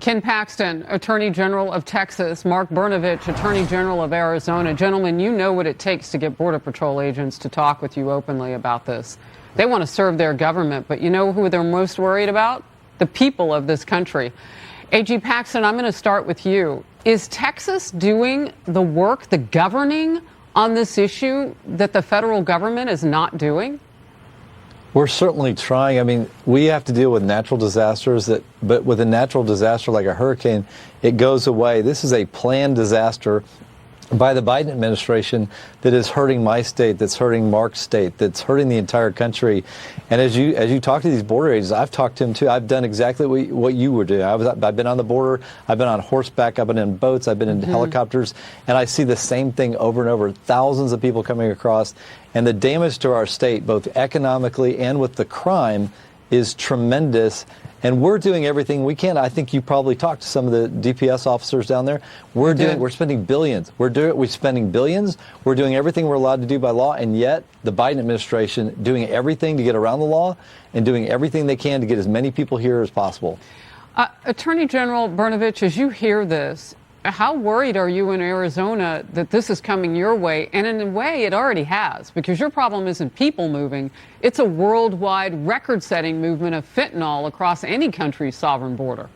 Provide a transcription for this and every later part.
Ken Paxton, Attorney General of Texas, Mark Brnovich, Attorney General of Arizona. Gentlemen, you know what it takes to get Border Patrol agents to talk with you openly about this. They want to serve their government, but you know who they're most worried about? The people of this country. AG Paxton, I'm going to start with you. Is Texas doing the work, the governing on this issue that the federal government is not doing? We're certainly trying. I mean, we have to deal with natural disasters, but with a natural disaster like a hurricane, it goes away. This is a planned disaster by the Biden administration that is hurting my state, that's hurting Mark's state, that's hurting the entire country. And as you talk to these border agents, I've talked to them too. I've done exactly what you were doing. I've been on the border. I've been on horseback. I've been in boats. I've been in helicopters. And I see the same thing over and over. Thousands of people coming across. And the damage to our state, both economically and with the crime, is tremendous. And we're doing everything we can. I think you probably talked to some of the DPS officers down there. We're spending billions. We're spending billions. We're doing everything we're allowed to do by law. And yet the Biden administration doing everything to get around the law and doing everything they can to get as many people here as possible. Attorney General Brnovich, as you hear this, how worried are you in Arizona that this is coming your way? And in a way, it already has, because your problem isn't people moving. It's a worldwide record-setting movement of fentanyl across any country's sovereign border.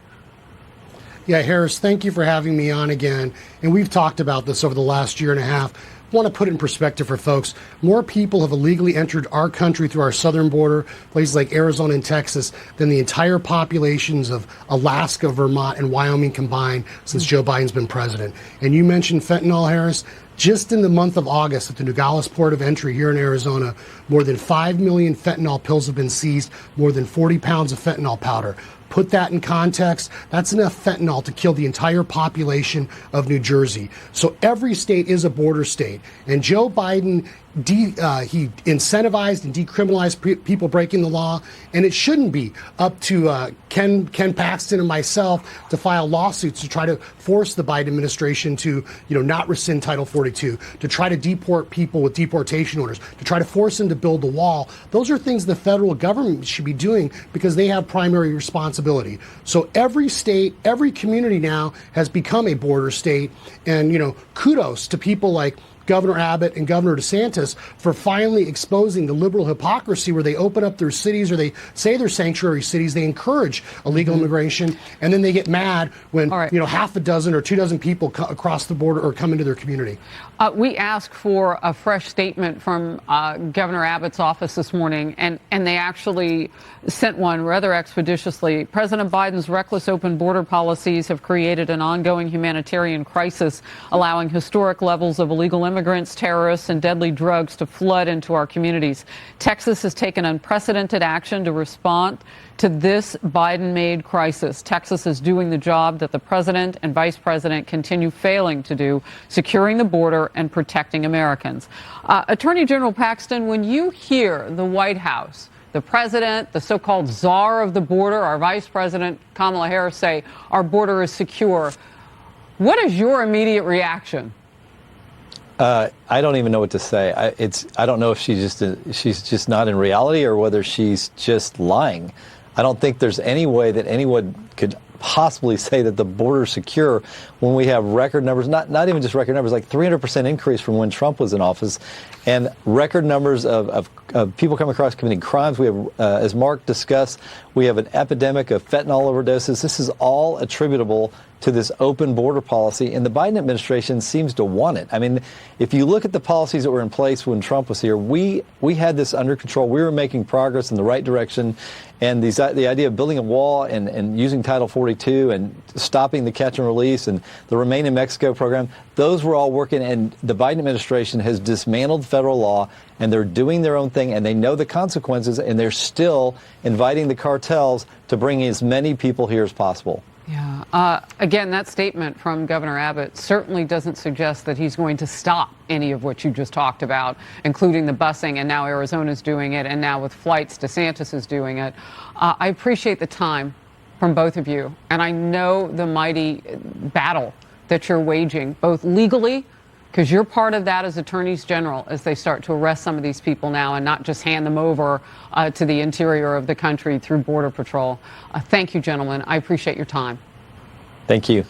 Yeah, Harris, thank you for having me on again. And we've talked about this over the last year and a half. I want to put it in perspective for folks. More people have illegally entered our country through our southern border, places like Arizona and Texas, than the entire populations of Alaska, Vermont, and Wyoming combined since Joe Biden's been president. And you mentioned fentanyl, Harris. Just in the month of August at the Nogales port of entry here in Arizona, more than 5 million fentanyl pills have been seized, more than 40 pounds of fentanyl powder. Put that in context, that's enough fentanyl to kill the entire population of New Jersey. So every state is a border state. And Joe Biden, he incentivized and decriminalized people breaking the law. And it shouldn't be up to Ken Paxton and myself to file lawsuits to try to force the Biden administration to, not rescind Title 42, to try to deport people with deportation orders, to try to force them to build the wall. Those are things the federal government should be doing because they have primary responsibility. So every state, every community now has become a border state. And, kudos to people like Governor Abbott and Governor DeSantis for finally exposing the liberal hypocrisy where they open up their cities, or they say they're sanctuary cities, they encourage illegal immigration, and then they get mad when half a dozen or 24 people across the border or come into their community. We asked for a fresh statement from Governor Abbott's office this morning, and they actually sent one rather expeditiously. President Biden's reckless open border policies have created an ongoing humanitarian crisis, allowing historic levels of illegal immigrants, terrorists, and deadly drugs to flood into our communities. Texas has taken unprecedented action to respond to this Biden-made crisis. Texas is doing the job that the president and vice president continue failing to do, securing the border and protecting Americans. Attorney General Paxton, when you hear the White House, the president, the so-called czar of the border, our vice president, Kamala Harris, say our border is secure, what is your immediate reaction? I don't even know what to say. I don't know if she's just not in reality or whether she's just lying. I don't think there's any way that anyone could possibly say that the border is secure when we have record numbers, not even just record numbers, like 300% increase from when Trump was in office, and record numbers of people coming across committing crimes. We have, as Mark discussed, we have an epidemic of fentanyl overdoses. This is all attributable to this open border policy, and the Biden administration seems to want it. I mean, if you look at the policies that were in place when Trump was here, we had this under control. We were making progress in the right direction, and the idea of building a wall and using Title 42 and stopping the catch and release and the Remain in Mexico program, those were all working, and the Biden administration has dismantled federal law, and they're doing their own thing, and they know the consequences, and they're still inviting the cartels to bring as many people here as possible. Yeah. Again, that statement from Governor Abbott certainly doesn't suggest that he's going to stop any of what you just talked about, including the busing, and now Arizona's doing it, and now with flights, DeSantis is doing it. I appreciate the time from both of you, and I know the mighty battle that you're waging, both legally, because you're part of that as attorneys general as they start to arrest some of these people now and not just hand them over to the interior of the country through Border Patrol. Thank you, gentlemen. I appreciate your time. Thank you.